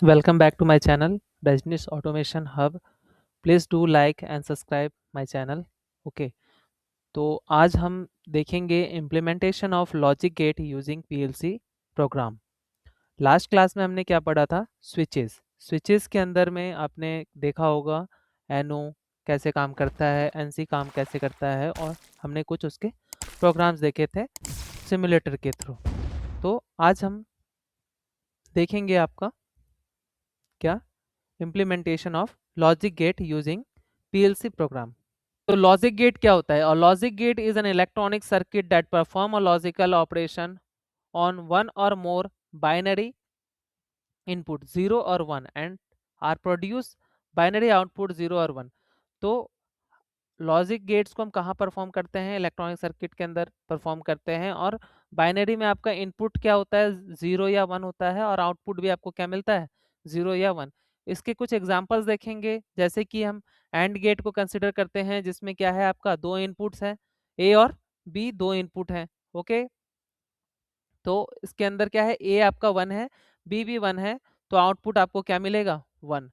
Welcome back to my channel, Rajnish Automation Hub. Please do like and subscribe my channel. Okay, तो आज हम देखेंगे implementation of logic gate using PLC program. Last class में हमने क्या पढ़ा था? स्विचेस। स्विचेस के अंदर में आपने देखा होगा एनओ कैसे काम करता है, एनसी काम कैसे करता है, और हमने कुछ उसके प्रोग्राम्स देखे थे सिमुलेटर के थ्रू। तो आज हम देखेंगे आपका क्या implementation of logic gate using PLC program. तो लॉजिक गेट क्या होता है? और logic gate is an electronic circuit that perform a logical operation on one और मोर बाइनरी इनपुट 0 और 1 and are produce binary output 0 और 1। तो लॉजिक गेट्स को हम कहाँ परफॉर्म करते हैं? इलेक्ट्रॉनिक सर्किट के अंदर परफॉर्म करते हैं। और बाइनरी में आपका इनपुट क्या होता है? 0 या 1 होता है, और आउटपुट भी आपको क्या मिलता है? 0 या 1। इसके कुछ एग्जांपल्स देखेंगे, जैसे कि हम एंड गेट को कंसिडर करते हैं, जिसमें क्या है आपका दो इनपुट्स हैं, ए और बी दो इनपुट हैं। ओके, तो इसके अंदर क्या है? ए आपका 1 है, बी भी 1 है, तो आउटपुट आपको क्या मिलेगा? 1।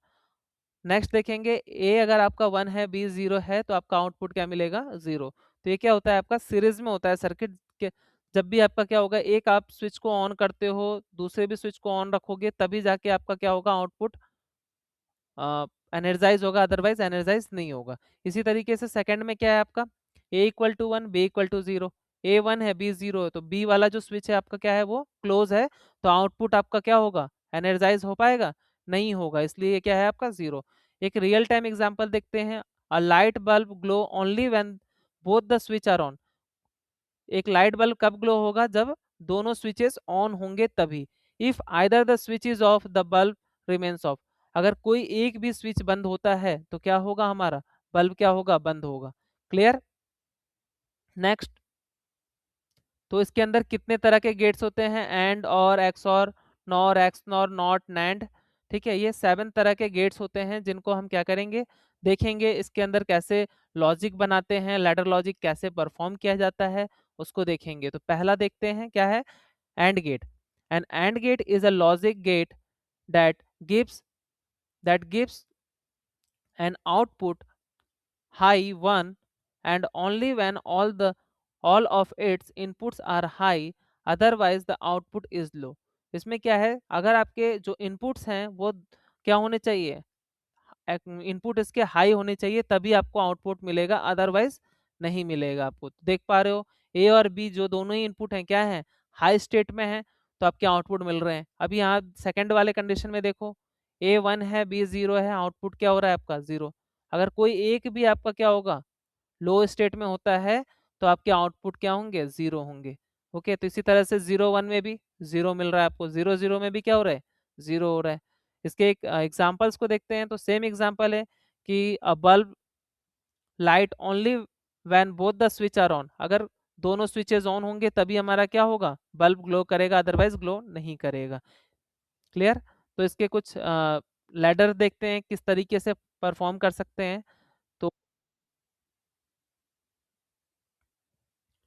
नेक्स्ट देखेंगे, ए अगर आपका 1 है, बी 0 है, तो आपका आउटपुट क्या मिलेगा? 0। तो ये क्या होता है आपका? सीरीज में होता है सर्किट के। जब भी आपका क्या होगा, एक आप स्विच को ऑन करते हो, दूसरे भी स्विच को ऑन रखोगे, तभी जाके आपका क्या होगा? आउटपुट एनर्जाइज होगा, अदरवाइज एनर्जाइज नहीं होगा। इसी तरीके से सेकंड में क्या है आपका? A equal to 1, B equal to 0। A 1 है, बी 0 है, तो बी वाला जो स्विच है आपका क्या है? वो क्लोज है, तो आउटपुट आपका क्या होगा? एनर्जाइज हो पाएगा? नहीं होगा, इसलिए ये क्या है आपका? 0। एक रियल टाइम एग्जांपल देखते हैं। A light bulb glow only when both the switch are on. एक लाइट बल्ब कब ग्लो होगा? जब दोनों स्विचेस ऑन होंगे तभी। If either the switch is off the bulb remains off. अगर कोई एक भी स्विच बंद होता है तो क्या होगा? हमारा बल्ब क्या होगा? बंद होगा। क्लियर? नेक्स्ट, तो इसके अंदर कितने तरह के गेट्स होते हैं? एंड, और, एक्स और, nor, x nor, not, NAND. ठीक है, ये 7 तरह के गेट्स होते हैं, जिनको हम क्या करेंगे? देखेंगे इसके अंदर कैसे लॉजिक बनाते हैं, लैडर लॉजिक कैसे परफॉर्म किया जाता है, उसको देखेंगे। तो पहला देखते हैं क्या है? And gate. An and gate is a logic gate that gives that gives an output high 1 and only when all of its inputs are high, otherwise the output is low। इसमें क्या है? अगर आपके जो इनपुट्स हैं वो क्या होने चाहिए? इनपुट इसके हाई होने चाहिए, तभी आपको आउटपुट मिलेगा, अदरवाइज नहीं मिलेगा आपको। देख पा रहे हो, ए और बी जो दोनों ही इनपुट हैं क्या है? हाई स्टेट में है, तो आपके आउटपुट मिल रहे हैं। अभी यहाँ सेकंड वाले कंडीशन में देखो, ए 1 है, बी 0 है, आउटपुट क्या हो रहा है आपका? 0। अगर कोई एक भी आपका क्या होगा? लो स्टेट में होता है, तो आपके आउटपुट क्या होंगे? 0 होंगे। ओके, तो इसी तरह से 0 1 में भी 0 मिल रहा है आपको, 0 0 में भी क्या हो रहा है? 0 हो रहा है। इसके एक एग्जांपल्स को देखते हैं, तो सेम एग्जांपल है कि a bulb light only when both the switch are on. अगर दोनों स्विचेस ऑन होंगे तभी हमारा क्या होगा? बल्ब ग्लो करेगा, अदरवाइज ग्लो नहीं करेगा। क्लियर? तो इसके कुछ लैडर देखते हैं किस तरीके से परफॉर्म कर सकते हैं। तो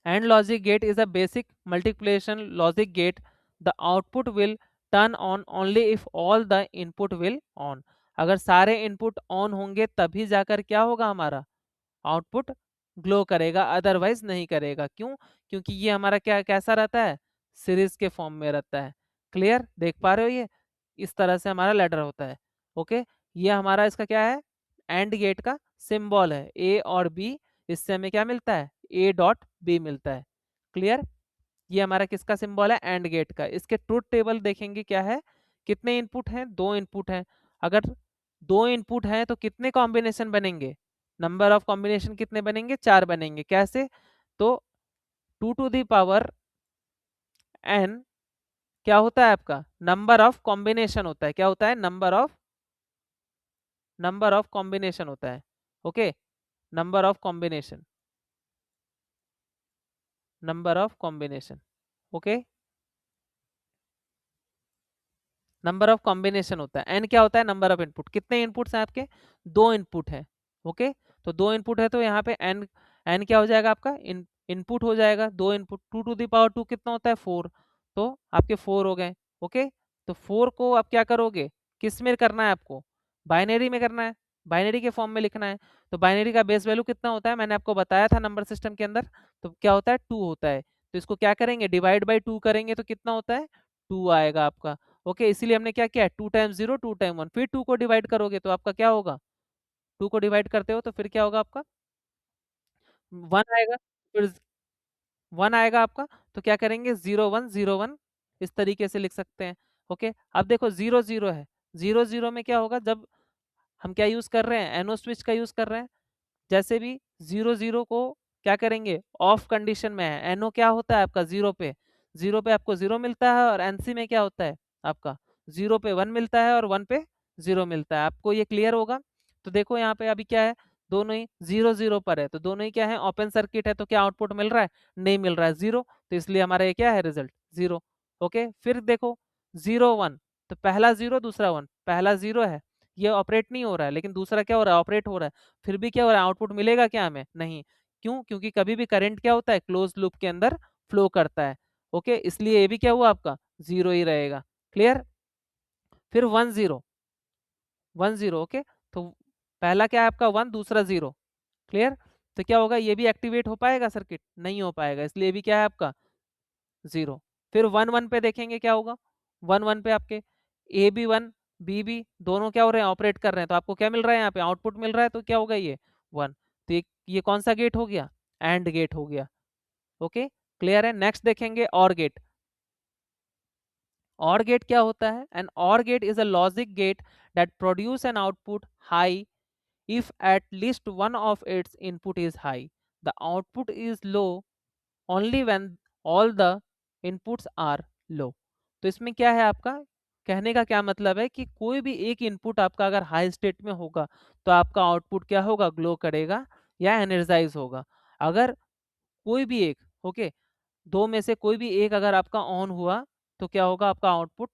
AND logic gate is a basic multiplication logic gate. The output will turn on only if all the input will on। अगर सारे इनपुट ऑन होंगे तभी जाकर क्या होगा? हमारा आउटपुट ग्लो करेगा, अदरवाइज नहीं करेगा। क्यों? क्योंकि ये हमारा क्या कैसा रहता है? सीरीज के फॉर्म में रहता है। क्लियर? देख पा रहे हो? ये इस तरह से हमारा लेटर होता है। ओके, ये हमारा इसका क्या है? एंड गेट का सिंबल है, ए और बी। इससे हमें क्या मिलता है? ए डॉट बी मिलता है। क्लियर? ये हमारा किसका सिंबल है? एंड गेट का। इसके ट्रुथ टेबल देखेंगे क्या है? कितने इनपुट हैं? दो इनपुट हैं। अगर दो इनपुट हैं तो कितने कॉम्बिनेशन बनेंगे? नंबर ऑफ कॉम्बिनेशन कितने बनेंगे? 4 बनेंगे। कैसे? तो 2 टू दी पावर n क्या होता है आपका? नंबर ऑफ कॉम्बिनेशन होता है। क्या होता है? नंबर ऑफ कॉम्बिनेशन होता है। Okay, number of combination, number of combination. Okay, number of combination होता है। एन क्या होता है? Number of input. कितने इनपुट्स हैं आपके? दो इनपुट है। ओके, तो दो इनपुट है, तो यहाँ पे एन एन क्या हो जाएगा आपका? इनपुट हो जाएगा। दो इनपुट, 2 टू दी पावर 2 कितना होता है? 4। तो आपके 4 हो गए। ओके, तो 4 को आप क्या करोगे? किस में करना है आपको, बाइनरी में करना है, बाइनरी के फॉर्म में लिखना है। तो बाइनरी का बेस वैल्यू कितना होता है, मैंने आपको बताया था नंबर सिस्टम के अंदर, तो क्या होता है 2 होता है। तो इसको क्या करेंगे, डिवाइड बाई 2 करेंगे तो कितना होता है 2 आएगा आपका। ओके, इसीलिए हमने क्या किया, 2 टाइम्स 0 2 टाइम 1, फिर 2 को डिवाइड करोगे तो आपका क्या होगा, 2 को डिवाइड करते हो तो फिर क्या होगा आपका 1 आएगा, फिर 1 आएगा आपका। तो क्या करेंगे 0 1 0 1 इस तरीके से लिख सकते हैं। ओके, अब देखो 0 0 है, 0 0 में क्या होगा, जब हम क्या यूज कर रहे हैं, एनो स्विच का यूज कर रहे हैं, जैसे भी 0 0 को क्या करेंगे, ऑफ कंडीशन में है, एनो क्या होता है आपका 0 पे, 0 पे आपको 0 मिलता है, और एनसी में क्या होता है आपका 0 पे 1 मिलता है और 1 पे 0 मिलता है। आपको ये क्लियर होगा। तो देखो यहाँ पे अभी क्या है, दोनों ही 0 0 पर है, तो दोनों ही क्या है, ओपन सर्किट है, तो क्या आउटपुट मिल रहा है, नहीं मिल रहा है 0, तो इसलिए हमारा ये क्या है, रिजल्ट 0। ओके, फिर देखो 0 1, तो पहला 0 दूसरा 1, पहला 0 है, ये ऑपरेट नहीं हो रहा है, लेकिन दूसरा क्या हो रहा है, ऑपरेट हो रहा है, फिर भी क्या हो रहा है, आउटपुट मिलेगा क्या हमें, नहीं। क्यों, क्योंकि कभी भी करंट क्या होता है, क्लोज लूप के अंदर फ्लो करता है। ओके, इसलिए ये भी क्या हुआ आपका 0 ही रहेगा। क्लियर, फिर 1 0 1 0। ओके, तो पहला क्या है आपका 1, दूसरा 0। क्लियर, तो क्या होगा, ये भी एक्टिवेट हो पाएगा सर्किट, नहीं हो पाएगा, इसलिए भी क्या है आपका 0। फिर 1 1 पे देखेंगे क्या होगा, 1 1 पे आपके ए बी 1 बी बी दोनों क्या हो रहे हैं, ऑपरेट कर रहे हैं, तो आपको क्या मिल रहा है, यहाँ पे आउटपुट मिल रहा है, तो क्या होगा ये 1। तो ये कौन सा गेट हो गया, एंड गेट हो गया। ओके, क्लियर है। नेक्स्ट देखेंगे और गेट। और गेट क्या होता है, an or gate is a logic gate that produce an output high if at least one of its input is high. The output is low only when all the inputs are low. तो इसमें क्या है आपका, कहने का क्या मतलब है कि कोई भी एक इनपुट आपका अगर हाई स्टेट में होगा तो आपका आउटपुट क्या होगा, ग्लो करेगा या एनर्जाइज होगा। अगर कोई भी एक, ओके, दो में से कोई भी एक अगर आपका ऑन हुआ तो क्या होगा, आपका आउटपुट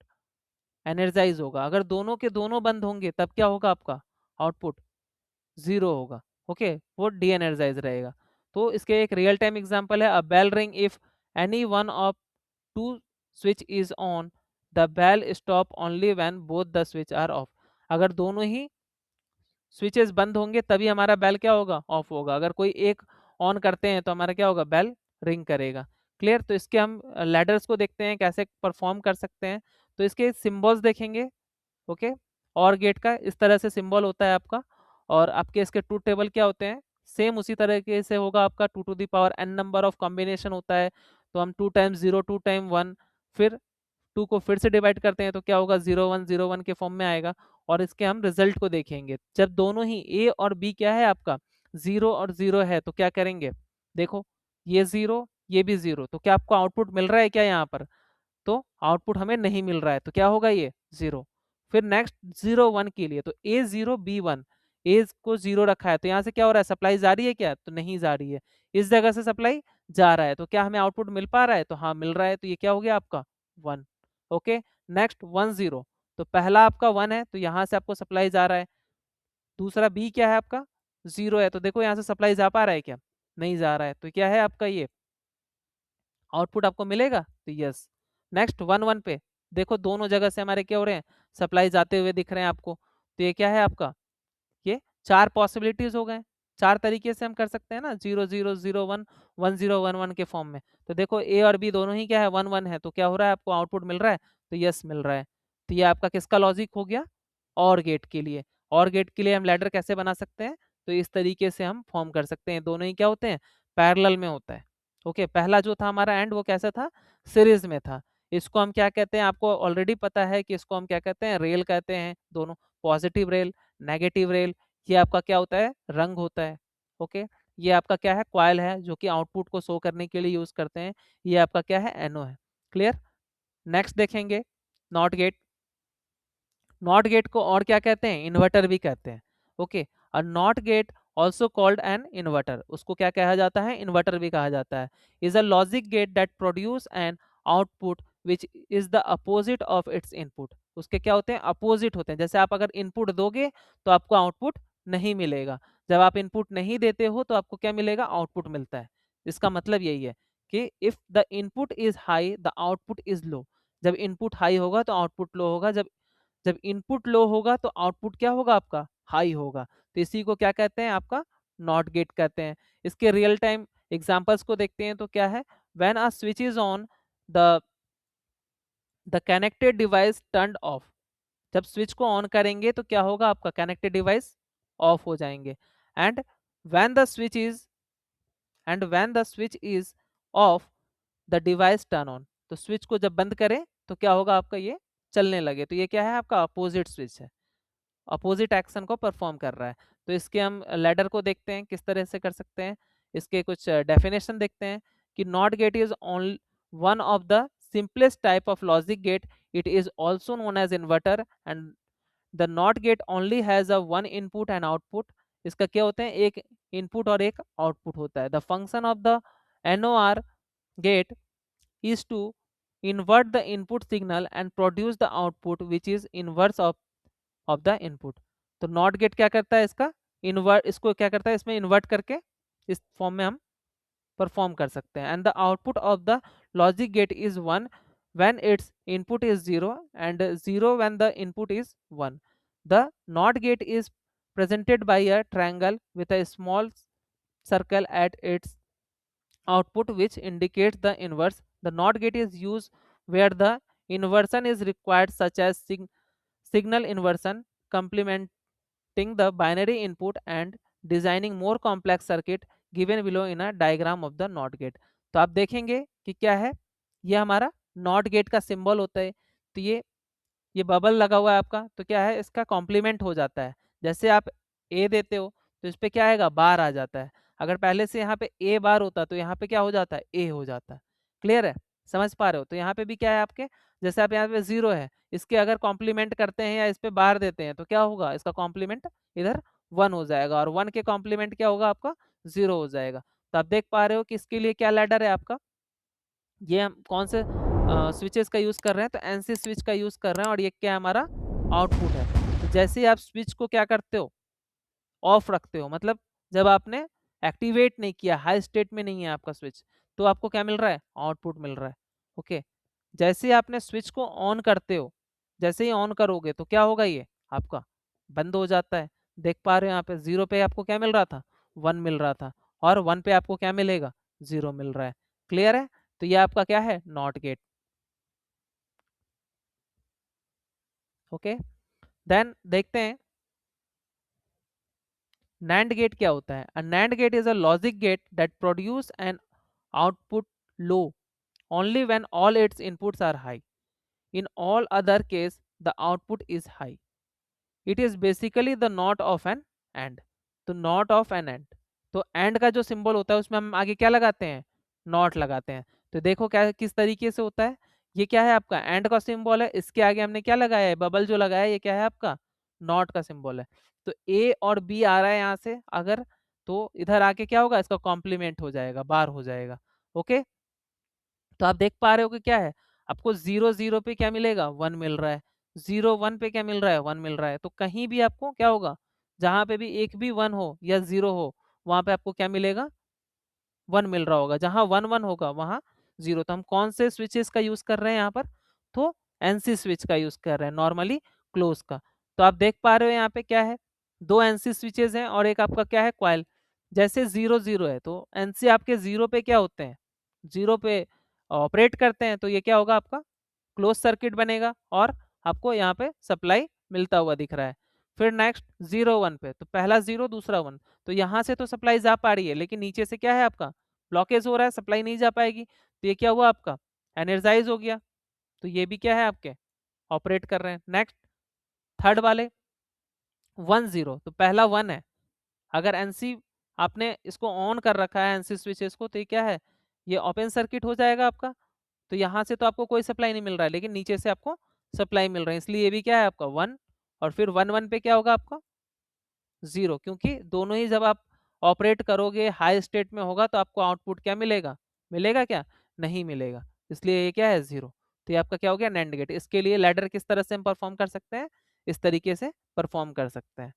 एनर्जाइज होगा। अगर दोनों के दोनों बंद होंगे तब क्या होगा, आपका आउटपुट 0 होगा। ओके, वो डी एनर्जाइज रहेगा। तो इसके एक रियल टाइम एग्जांपल है, a bell ring if any one of two switch is on, the bell stop only when both the switch are off. अगर दोनों ही स्विचेस बंद होंगे तभी हमारा बेल क्या होगा, ऑफ होगा। अगर कोई एक ऑन करते हैं तो हमारा क्या होगा, बेल रिंग करेगा। क्लियर, तो इसके हम लैडर्स को देखते हैं कैसे परफॉर्म कर सकते हैं। तो इसके सिंबल्स देखेंगे। ओके, और गेट का इस तरह से सिंबल होता है आपका, और आपके इसके ट्रूथ टेबल क्या होते हैं, सेम उसी तरीके से होगा आपका 2 to the power n number of combination होता है। तो हम 2 टाइम्स 0 2 टाइम 1, फिर 2 को फिर से डिवाइड करते हैं तो क्या होगा 0 1 0 1 के फॉर्म में आएगा। और इसके हम रिजल्ट को देखेंगे, जब दोनों ही ए और बी क्या है आपका 0 और 0 है तो क्या करेंगे, देखो ये 0 ये भी 0, तो क्या आपको आउटपुट मिल रहा है क्या यहाँ पर, तो आउटपुट हमें नहीं मिल रहा है, तो क्या होगा ये 0। फिर नेक्स्ट 0 1 के लिए, तो ए 0 बी 1, ए को 0 रखा है तो यहाँ से क्या हो रहा है, सप्लाई जा रही है क्या, तो नहीं जा रही है, इस जगह से सप्लाई जा रहा है, तो क्या हमें आउटपुट मिल पा रहा है, तो हाँ मिल रहा है, तो ये क्या हो गया आपका 1। ओके, नेक्स्ट 1 0, तो पहला आपका 1 है तो यहाँ से आपको सप्लाई जा रहा है, दूसरा बी क्या है आपका 0 है, तो देखो यहाँ से सप्लाई जा पा रहा है क्या, नहीं जा रहा है, तो क्या है आपका ये आउटपुट आपको मिलेगा, तो यस। नेक्स्ट 1 1 पे देखो दोनों जगह से हमारे क्या हो रहे हैं, सप्लाई जाते हुए दिख रहे हैं आपको, तो ये क्या है आपका, ये चार पॉसिबिलिटीज हो गए, चार तरीके से हम कर सकते हैं ना, 0 0 0 1 1 0 1 1 के फॉर्म में। तो देखो ए और बी दोनों ही क्या है 1 1 है, तो क्या हो रहा है, आपको आउटपुट मिल रहा है, तो यस मिल रहा है। तो ये आपका किसका लॉजिक हो गया, और गेट के लिए। और गेट के लिए हम लैडर कैसे बना सकते हैं, तो इस तरीके से हम फॉर्म कर सकते हैं, दोनों ही क्या होते हैं, पैरेलल में होता है। ओके, पहला जो था हमारा एंड वो कैसा था, सीरीज में था। इसको हम क्या कहते हैं, आपको ऑलरेडी पता है कि इसको हम क्या कहते हैं, रेल कहते हैं, दोनों पॉजिटिव रेल नेगेटिव रेल। ये आपका क्या होता है, रंग होता है। ओके, ये आपका क्या है, कॉइल है जो कि आउटपुट को शो करने के लिए यूज करते हैं, ये आपका क्या है, एनो है। क्लियर, नेक्स्ट देखेंगे नॉट गेट। नॉट गेट को और क्या कहते हैं, इन्वर्टर भी कहते हैं। ओके, और not gate also called an inverter, उसको क्या कहा जाता है, इन्वर्टर भी कहा जाता है। Is a logic gate that produce an output which is the opposite of its input. उसके क्या होते हैं, अपोजिट होते हैं। जैसे आप अगर इनपुट दोगे तो आपको आउटपुट नहीं मिलेगा, जब आप इनपुट नहीं देते हो तो आपको क्या मिलेगा, आउटपुट मिलता है। इसका मतलब यही है कि if the input is high the output is लो, जब इनपुट हाई होगा तो आउटपुट लो होगा, जब जब इनपुट लो होगा तो आउटपुट क्या होगा आपका, हाई होगा। तो इसी को क्या कहते हैं, आपका नॉट गेट कहते हैं। इसके रियल टाइम एग्जांपल्स को देखते हैं तो क्या है, when a switch is on, the connected device turned of. जब स्विच को ऑन करेंगे तो क्या होगा, आपका कनेक्टेड डिवाइस ऑफ हो जाएंगे। And when the switch is off, the device turn on. तो स्विच को जब बंद करें तो क्या होगा आपका, ये चलने लगे। तो ये क्या है, आपका अपोजिट स्विच है, अपोजिट एक्शन को परफॉर्म कर रहा है। तो इसके हम लैडर को देखते हैं किस तरह से कर सकते हैं। इसके कुछ डेफिनेशन देखते हैं कि not gate is only one of the simplest type of logic gate, it is also known as inverter, and the not gate only has a one input and output. इसका क्या होते हैं, एक इनपुट और एक आउटपुट होता है। The function of the NOR gate is to invert the input signal and produce the output which is inverse of the input। तो नॉट गेट क्या करता है, इसका इन्वर्ट, इसको क्या करता है, इसमें इन्वर्ट करके इस फॉर्म में हम परफॉर्म कर सकते हैं। And the output of the logic gate is 1 when its input is 0 and 0 when the input is 1। the NOT gate is presented by a triangle with a small circle at its output which indicates the inverse। The NOT gate is used where the inversion is required, such as signal inversion, complementing the binary input and designing more complex circuit given below in a diagram of the NOT gate। तो आप देखेंगे कि क्या है, ये हमारा NOT gate का symbol होता है। तो ये बबल लगा हुआ है आपका, तो क्या है, इसका कॉम्प्लीमेंट हो जाता है। जैसे आप ए देते हो तो इस पे क्या आएगा, बार आ जाता है। अगर पहले से यहाँ पे ए बार होता तो यहाँ पे क्या हो जाता है, ए हो जाता है। क्लियर है, समझ पा रहे हो। तो यहाँ पे भी क्या है आपके, जैसे आप यहाँ पे 0 है, इसके अगर कॉम्प्लीमेंट करते हैं या इस पे बार देते हैं तो क्या होगा, इसका कॉम्प्लीमेंट इधर 1 हो जाएगा, और 1 के कॉम्प्लीमेंट क्या होगा आपका, 0 हो जाएगा। तो आप देख पा रहे हो कि इसके लिए क्या लैडर है आपका, ये हम कौन से स्विचेस का यूज़ कर रहे हैं, तो एनसी स्विच का यूज़ कर रहे हैं, और ये क्या है, हमारा आउटपुट है। तो जैसे ही आप स्विच को क्या करते हो, ऑफ रखते हो, मतलब जब आपने एक्टिवेट नहीं किया, हाई स्टेट में नहीं है आपका स्विच, तो आपको क्या मिल रहा है, आउटपुट मिल रहा है। ओके, जैसे ही आपने स्विच को ऑन करते हो, जैसे ही ऑन करोगे तो क्या होगा, ये आपका बंद हो जाता है। देख पा रहे हो यहाँ पे 0 पे आपको क्या मिल रहा था, 1 मिल रहा था, और 1 पे आपको क्या मिलेगा, 0 मिल रहा है। क्लियर है, तो ये आपका क्या है, नॉट गेट। ओके, देन देखते हैं NAND गेट क्या होता है। A NAND gate is a logic gate that produce an output low only when all its inputs are high. In all other case, the output is high. It is basically the NOT of an AND। तो NOT of an AND, तो AND का जो symbol होता है उसमें हम आगे क्या लगाते हैं, NOT लगाते हैं। तो देखो क्या किस तरीके से होता है, ये क्या है आपका AND का सिंबल है, इसके आगे हमने क्या लगाया है, बबल जो लगाया है, ये क्या है आपका NOT का सिंबल है। तो A और B आ रहा है यहाँ से अगर, तो इधर आके क्या होगा, इसका कॉम्प्लीमेंट हो जाएगा, बार हो जाएगा। ओके, तो आप देख पा रहे हो कि क्या है, आपको 0 0 पे क्या मिलेगा, 1 मिल रहा है, 0 1 पे क्या मिल रहा है, 1 मिल रहा है। तो कहीं भी आपको क्या होगा, जहां पे भी एक भी 1 हो या 0 हो, वहां पे आपको क्या मिलेगा, 1 मिल रहा होगा। जहां 1 1 होगा वहां 0। तो हम कौन से स्विचेस का यूज कर रहे हैं यहाँ पर, तो एनसी स्विच का यूज कर रहे हैं, नॉर्मली क्लोज का। तो आप देख पा रहे हो यहाँ पे क्या है, दो एनसी स्विचेस हैं और एक आपका क्या है, क्वाइल। जैसे 0 0 है तो एनसी आपके 0 पे क्या होते हैं, 0 पे ऑपरेट करते हैं, तो ये क्या होगा आपका क्लोज सर्किट बनेगा, और आपको यहाँ पे सप्लाई मिलता हुआ दिख रहा है। फिर नेक्स्ट 0 1 पे, तो पहला 0 दूसरा 1, तो यहाँ से तो सप्लाई जा पा रही है, लेकिन नीचे से क्या है आपका ब्लॉकेज हो रहा है, सप्लाई नहीं जा पाएगी। तो ये क्या हुआ आपका, एनर्जाइज हो गया। तो ये भी क्या है आपके ऑपरेट कर रहे हैं। नेक्स्ट थर्ड वाले 1 0, तो पहला 1 है, अगर एनसी आपने इसको ऑन कर रखा है एनसी स्विचेस को, तो ये क्या है, ये ओपन सर्किट हो जाएगा आपका। तो यहाँ से तो आपको कोई सप्लाई नहीं मिल रहा है, लेकिन नीचे से आपको सप्लाई मिल रहा है, इसलिए ये भी क्या है आपका 1। और फिर 1 1 पे क्या होगा आपका 0, क्योंकि दोनों ही जब आप ऑपरेट करोगे हाई स्टेट में होगा तो आपको आउटपुट क्या मिलेगा, मिलेगा क्या, नहीं मिलेगा, इसलिए ये क्या है 0। तो ये आपका क्या हो गया, नैंड गेट। इसके लिए लैडर किस तरह से हम परफॉर्म कर सकते हैं, इस तरीके से परफॉर्म कर सकते हैं।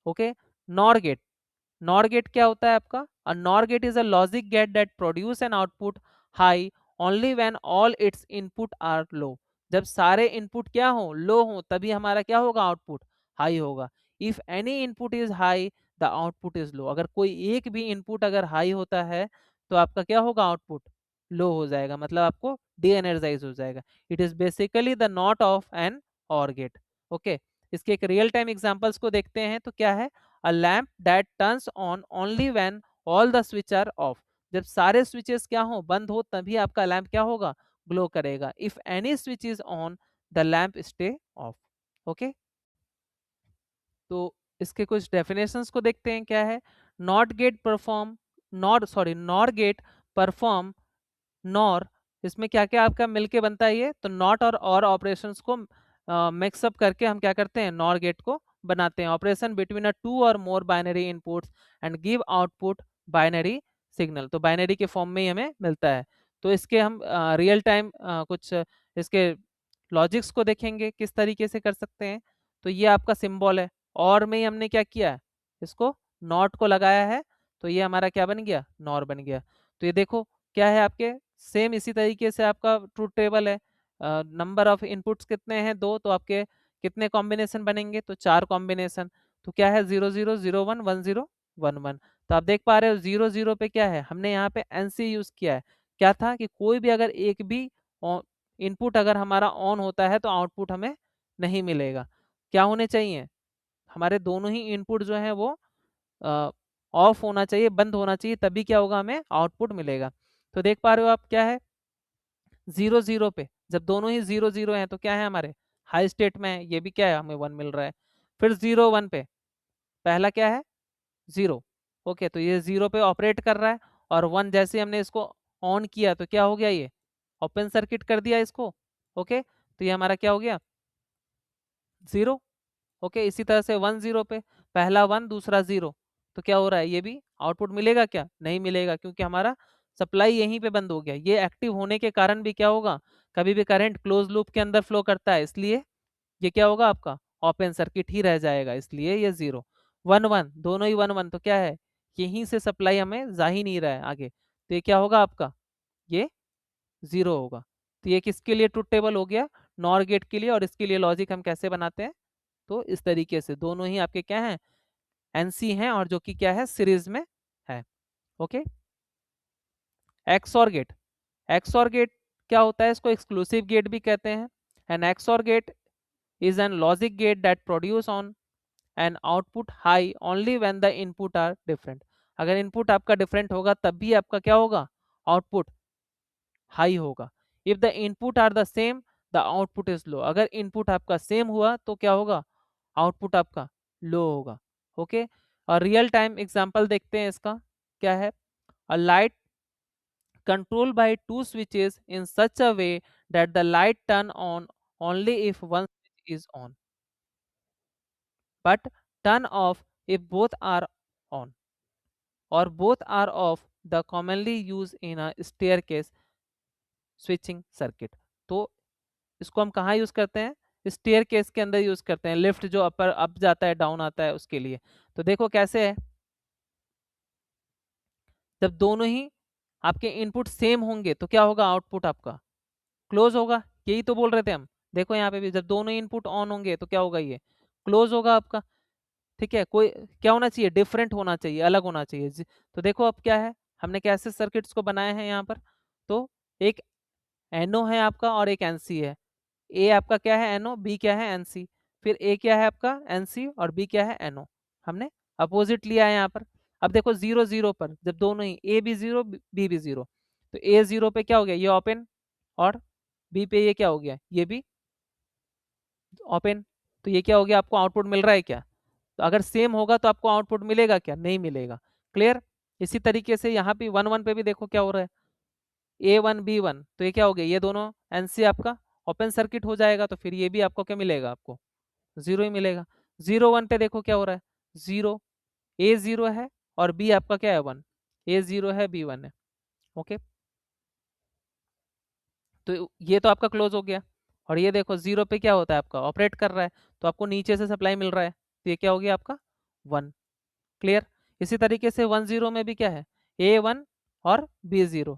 Okay, NOR gate. NOR gate क्या होता है आपका, a NOR gate is a logic gate that produce an output high only when all its input are low। जब सारे इनपुट क्या हो, लो हो, तभी हमारा क्या होगा, आउटपुट हाई होगा। If any input is high the output is low. अगर कोई एक भी इनपुट अगर हाई होता है तो आपका क्या होगा, आउटपुट लो हो जाएगा, मतलब आपको डी एनर्जाइज हो जाएगा। It is basically the not of an or gate. Okay, इसके एक रियल टाइम एग्जांपल्स को देखते हैं। तो क्या है, a lamp that turns on only when all the switch are off. जब सारे स्विचेस क्या हो, बंद हो, तभी आपका लैम्प क्या होगा, ग्लो करेगा। If any switch is on the lamp stay off. Okay, तो इसके कुछ डेफिनेशंस को देखते हैं। क्या है, not gate perform, nor gate perform nor, इसमें क्या क्या आपका मिलके बनता है ये, तो नॉट और ऑपरेशंस को मिक्सअप करके हम क्या करते हैं, नॉर गेट को बनाते हैं। ऑपरेशन बिटवीन अ टू और more binary inputs and give output binary signal. तो बाइनरी के फॉर्म में ही हमें मिलता है। तो इसके हम रियल टाइम कुछ इसके लॉजिक्स को देखेंगे किस तरीके से कर सकते हैं। तो ये आपका सिंबल है, और में ही हमने क्या किया है, इसको नॉट को लगाया है, तो ये हमारा क्या बन गया, नॉर बन गया। तो ये देखो क्या है आपके, सेम इसी तरीके से आपका ट्रूथ टेबल है। नंबर ऑफ इनपुट्स कितने हैं, दो, तो आपके कितने कॉम्बिनेशन बनेंगे, तो 4 कॉम्बिनेशन। तो क्या है, 0 0 0 1 1 0 1 1। तो आप देख पा रहे हो 0 0 पे क्या है, हमने यहाँ पे एनसी यूज किया है। क्या था कि कोई भी अगर एक भी इनपुट अगर हमारा ऑन होता है तो आउटपुट हमें नहीं मिलेगा। क्या होने चाहिए, हमारे दोनों ही इनपुट जो है वो ऑफ होना चाहिए, बंद होना चाहिए, तभी क्या होगा, हमें आउटपुट मिलेगा। तो देख पा रहे हो आप क्या है, 0 0 पे जब दोनों ही 0 0 हैं तो क्या है, हमारे हाई स्टेट में है, ये भी क्या है, हमें 1 मिल रहा है। फिर 0 1 पे पहला क्या है, 0। ओके, तो ये 0 पे ऑपरेट कर रहा है, और 1 जैसे हमने इसको ऑन किया तो क्या हो गया, ये ओपन सर्किट कर दिया इसको। ओके, तो ये हमारा क्या हो गया, 0। ओके, इसी तरह से 1 0 पे पहला 1 दूसरा 0, तो क्या हो रहा है, ये भी आउटपुट मिलेगा क्या, नहीं मिलेगा, क्योंकि हमारा सप्लाई यहीं पे बंद हो गया। ये एक्टिव होने के कारण भी क्या होगा, कभी भी करंट क्लोज लूप के अंदर फ्लो करता है, इसलिए ये क्या होगा, आपका ओपन सर्किट ही रह जाएगा, इसलिए ये 0 1 1 दोनों ही 1 1, तो क्या है, यहीं से सप्लाई हमें जा ही नहीं रहा है आगे, तो ये क्या होगा आपका, ये 0 होगा। तो ये किसके लिए ट्रुथ टेबल हो गया, नॉर गेट के लिए। और इसके लिए लॉजिक हम कैसे बनाते हैं, तो इस तरीके से दोनों ही आपके क्या हैं, एनसी हैं, और जो कि क्या है, सीरीज में है। Okay, XOR gate, XOR gate क्या होता है, इसको एक्सक्लूसिव गेट भी कहते हैं। An XOR gate is an logic gate that produce on an output high only when the input are different। अगर इनपुट आपका डिफरेंट होगा तब भी आपका क्या होगा, आउटपुट हाई होगा। If the input are the same the output is low. अगर इनपुट आपका सेम हुआ तो क्या होगा, आउटपुट आपका लो होगा। ओके, और रियल टाइम एग्जांपल देखते हैं इसका। क्या है, अ light controlled by two switches in such a way that the light turn on only if one switch is on but turn off if both are on or both are off, the commonly used in a staircase switching circuit। तो इसको हम कहाँ use करते हैं, staircase के अंदर use करते हैं, लिफ्ट जो अपर अप जाता है डाउन आता है उसके लिए। तो देखो कैसे है, जब दोनों ही आपके इनपुट सेम होंगे तो क्या होगा, आउटपुट आपका क्लोज होगा, यही तो बोल रहे थे हम। देखो यहाँ पे भी जब दोनों इनपुट ऑन होंगे तो क्या होगा, ये क्लोज होगा आपका। ठीक है, कोई क्या होना चाहिए, डिफरेंट होना चाहिए, अलग होना चाहिए तो देखो अब क्या है, हमने कैसे सर्किट्स को बनाए हैं यहाँ पर। तो एक एनओ है आपका और एक एनसी है। ए आपका क्या है, एनओ, बी क्या है, एनसी। फिर ए क्या है आपका, एनसी, और बी क्या है, एनओ। हमने अपोजिट लिया है यहाँ पर। अब देखो 0 0 पर जब दोनों ही ए भी 0 बी भी 0, तो ए 0 पे क्या हो गया, ये ओपन, और बी पे ये क्या हो गया, ये भी ओपन। तो ये क्या हो गया, आपको आउटपुट मिल रहा है क्या, तो अगर सेम होगा तो आपको आउटपुट मिलेगा क्या, नहीं मिलेगा। क्लियर। इसी तरीके से यहाँ पे 1 1 पे भी देखो क्या हो रहा है, A1 B1, तो ये क्या हो गया, ये दोनों एनसी आपका ओपन सर्किट हो जाएगा, तो फिर ये भी आपको क्या मिलेगा, आपको 0 ही मिलेगा। 0 1 पे देखो क्या हो रहा है, 0 A 0 है और बी आपका क्या है, 1। A 0 है, B 1 है। ओके, तो ये तो आपका क्लोज हो गया। और ये देखो 0 पे क्या होता है, आपका ऑपरेट कर रहा है, तो आपको नीचे से सप्लाई मिल रहा है, तो ये क्या हो गया आपका 1। क्लियर। इसी तरीके से 1 0 में भी क्या है, A 1 और B 0।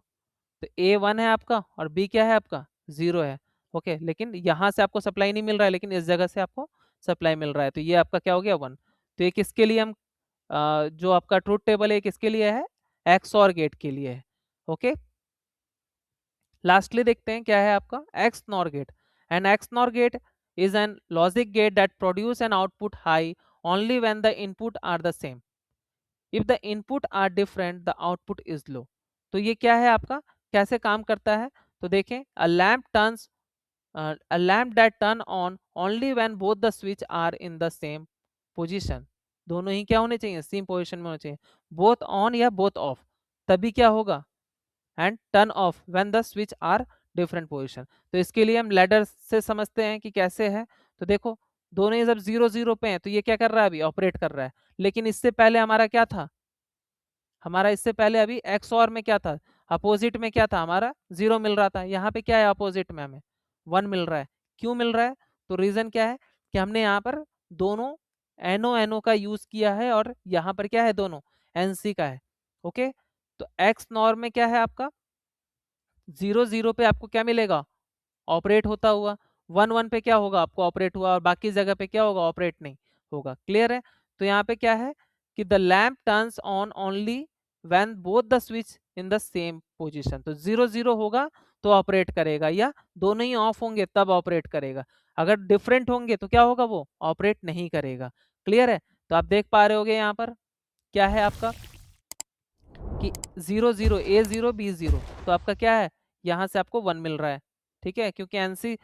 तो A 1 है आपका और B क्या है आपका, 0 है। ओके, लेकिन यहाँ से आपको सप्लाई नहीं मिल रहा है, लेकिन इस जगह से आपको सप्लाई मिल रहा है, तो ये आपका क्या हो गया 1। तो ये किसके लिए हम जो आपका ट्रुथ टेबल है किसके लिए है, एक्स और गेट के लिए है। ओके, लास्टली देखते हैं क्या है आपका XNOR gate. An XNOR gate is an logic gate that produce an output high only when the input are the same. If the input are different, the output is low. तो ये क्या है आपका, कैसे काम करता है, तो देखें a lamp that turn on only when both the switch are in the same position. दोनों ही क्या होने चाहिए, सेम पोजीशन में होने चाहिए, बोथ ऑन या बोथ ऑफ, तभी क्या होगा, and turn off when the switch are different position. तो इसके लिए हम लैडर से समझते हैं कि कैसे है। तो देखो दोनों ही जब 0 0 पे हैं तो ये क्या कर रहा है, अभी ऑपरेट कर रहा है, लेकिन इससे पहले हमारा क्या था, हमारा इससे पहले अभी एक्स और में क्या था, अपोजिट में क्या था, हमारा 0 मिल रहा था, यहाँ पे क्या है अपोजिट में हमें 1 मिल रहा है। क्यों मिल रहा है, तो रीजन क्या है कि हमने यहाँ पर दोनों एनो एनो का यूज किया है और यहाँ पर क्या है दोनों एनसी का है। ओके, तो एक्स नॉर में क्या है आपका 0 0 पे आपको क्या मिलेगा, ऑपरेट होता हुआ, 1 1 पे क्या होगा आपको ऑपरेट हुआ, और बाकी जगह पे क्या होगा, ऑपरेट नहीं होगा। क्लियर है, तो यहाँ पे क्या है कि the lamp turns on only when both the switch in the same position. तो 0 0 होगा तो ऑपरेट करेगा, या दोनों ही ऑफ होंगे तब ऑपरेट करेगा, अगर डिफरेंट होंगे तो क्या होगा, वो ऑपरेट नहीं करेगा। क्लियर है, तो आप देख पा रहे होगे यहाँ पर क्या है आपका कि 0 0 ए 0 बी 0, तो आपका क्या है, यहाँ से आपको 1 मिल रहा है। ठीक है, क्योंकि एनसी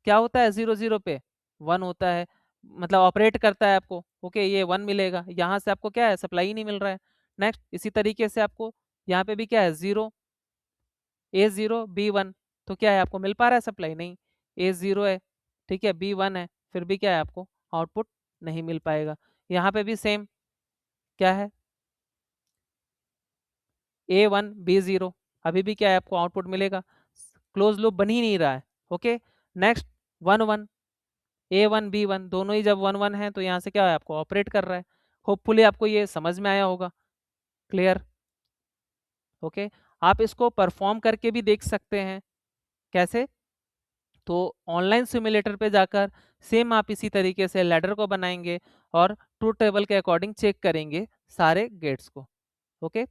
क्या होता है 0 0 पे 1 होता है, मतलब ऑपरेट करता है आपको। ओके, ये 1 मिलेगा, यहाँ से आपको क्या है सप्लाई ही नहीं मिल रहा है। नेक्स्ट इसी तरीके से आपको यहाँ पे भी क्या है 0 ए 0 बी 1, तो क्या है आपको मिल पा रहा है सप्लाई, नहीं, ए 0 है, ठीक है, बी 1 है, फिर भी क्या है आपको आउटपुट नहीं मिल पाएगा। यहाँ पे भी सेम क्या है ए 1 बी 0, अभी भी क्या है आपको आउटपुट मिलेगा, क्लोज लूप बन ही नहीं रहा है। ओके, नेक्स्ट 1 1 ए 1 बी 1, दोनों ही जब 1 1 है तो यहाँ से क्या है आपको ऑपरेट कर रहा है। होपफुली आपको ये समझ में आया होगा। क्लियर, ओके, आप इसको परफॉर्म करके भी देख सकते हैं, कैसे, तो ऑनलाइन सिमुलेटर पे जाकर सेम आप इसी तरीके से लैडर को बनाएंगे और ट्रूथ टेबल के अकॉर्डिंग चेक करेंगे सारे गेट्स को। ओके।